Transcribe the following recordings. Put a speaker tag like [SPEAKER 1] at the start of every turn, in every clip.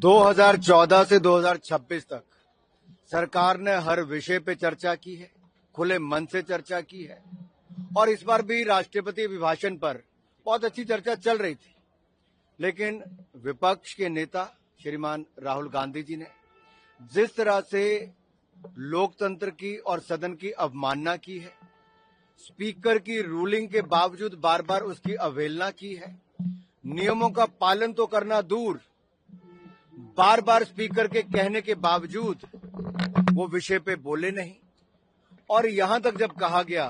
[SPEAKER 1] 2014 से 2026 तक सरकार ने हर विषय पे चर्चा की है, खुले मन से चर्चा की है और इस बार भी राष्ट्रपति अभिभाषण पर बहुत अच्छी चर्चा चल रही थी। लेकिन विपक्ष के नेता श्रीमान राहुल गांधी जी ने जिस तरह से लोकतंत्र की और सदन की अवमानना की है, स्पीकर की रूलिंग के बावजूद बार बार उसकी अवहेलना की है, नियमों का पालन तो करना दूर, बार बार स्पीकर के कहने के बावजूद वो विषय पे बोले नहीं। और यहां तक जब कहा गया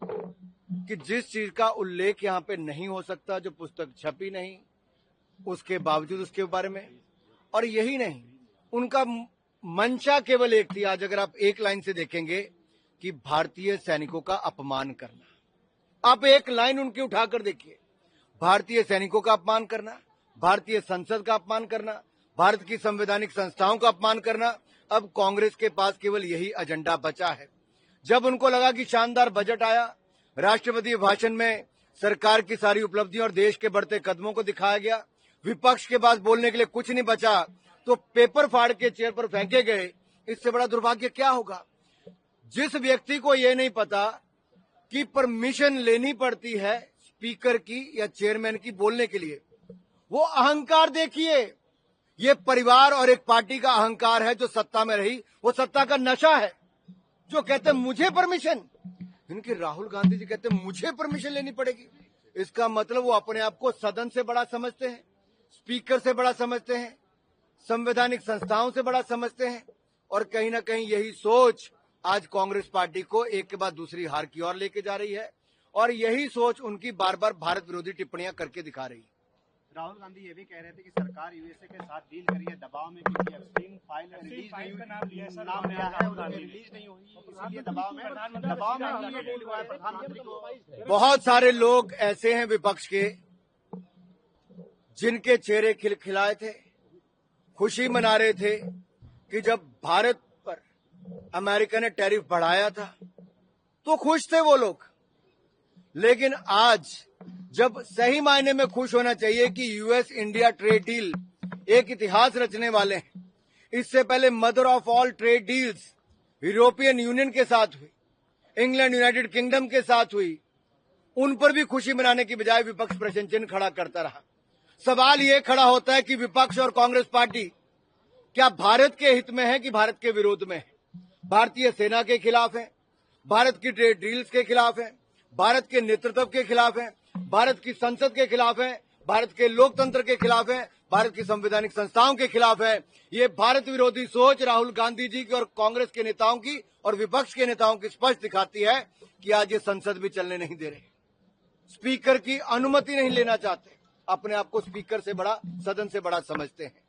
[SPEAKER 1] कि जिस चीज का उल्लेख यहां पे नहीं हो सकता, जो पुस्तक छपी नहीं, उसके बावजूद उसके बारे में, और यही नहीं, उनका मंशा केवल एक थी। आज अगर आप एक लाइन से देखेंगे कि भारतीय सैनिकों का अपमान करना, आप एक लाइन उनकी उठाकर देखिए, भारतीय सैनिकों का अपमान करना, भारतीय संसद का अपमान करना, भारत की संवैधानिक संस्थाओं का अपमान करना। अब कांग्रेस के पास केवल यही एजेंडा बचा है। जब उनको लगा कि शानदार बजट आया, राष्ट्रपति भाषण में सरकार की सारी उपलब्धियों और देश के बढ़ते कदमों को दिखाया गया, विपक्ष के पास बोलने के लिए कुछ नहीं बचा, तो पेपर फाड़ के चेयर पर फेंके गए। इससे बड़ा दुर्भाग्य क्या होगा? जिस व्यक्ति को यह नहीं पता कि परमिशन लेनी पड़ती है स्पीकर की या चेयरमैन की बोलने के लिए, वो अहंकार देखिए। ये परिवार और एक पार्टी का अहंकार है जो सत्ता में रही, वो सत्ता का नशा है। जो कहते हैं मुझे परमिशन, इनके राहुल गांधी जी कहते हैं मुझे परमिशन लेनी पड़ेगी। इसका मतलब वो अपने आप को सदन से बड़ा समझते हैं, स्पीकर से बड़ा समझते हैं, संवैधानिक संस्थाओं से बड़ा समझते हैं। और कहीं ना कहीं यही सोच आज कांग्रेस पार्टी को एक के बाद दूसरी हार की ओर लेके जा रही है, और यही सोच उनकी बार बार भारत विरोधी टिप्पणियां करके दिखा रही है।
[SPEAKER 2] राहुल गांधी ये भी कह रहे थे कि सरकार यूएसए के साथ डील करी है दबाव में, क्योंकि एप्स्टीन फाइल रिलीज नहीं हुई, इसलिए दबाव में ही ये डील हुआ है। प्रधानमंत्री को
[SPEAKER 1] बहुत सारे लोग ऐसे हैं विपक्ष के जिनके चेहरे खिलखिलाए थे, खुशी मना रहे थे कि जब भारत पर अमेरिका ने टैरिफ बढ़ाया था तो खुश थे वो लोग। लेकिन आज जब सही मायने में खुश होना चाहिए कि यूएस इंडिया ट्रेड डील एक इतिहास रचने वाले हैं, इससे पहले mother of all trade deals European union के साथ हुई, इंग्लैंड यूनाइटेड किंगडम के साथ हुई, उन पर भी खुशी मनाने की बजाय विपक्ष प्रश्न चिन्ह खड़ा करता रहा। सवाल ये खड़ा होता है कि विपक्ष और कांग्रेस पार्टी क्या भारत के हित में है कि भारत के विरोध में है? भारतीय सेना के खिलाफ है, भारत की ट्रेड डील्स के खिलाफ है, भारत के नेतृत्व के खिलाफ है, भारत की संसद के खिलाफ है, भारत के लोकतंत्र के खिलाफ है, भारत की संवैधानिक संस्थाओं के खिलाफ है। ये भारत विरोधी सोच राहुल गांधी जी की और कांग्रेस के नेताओं की और विपक्ष के नेताओं की स्पष्ट दिखाती है कि आज ये संसद भी चलने नहीं दे रहे, स्पीकर की अनुमति नहीं लेना चाहते, अपने आप को स्पीकर से बड़ा, सदन से बड़ा समझते हैं।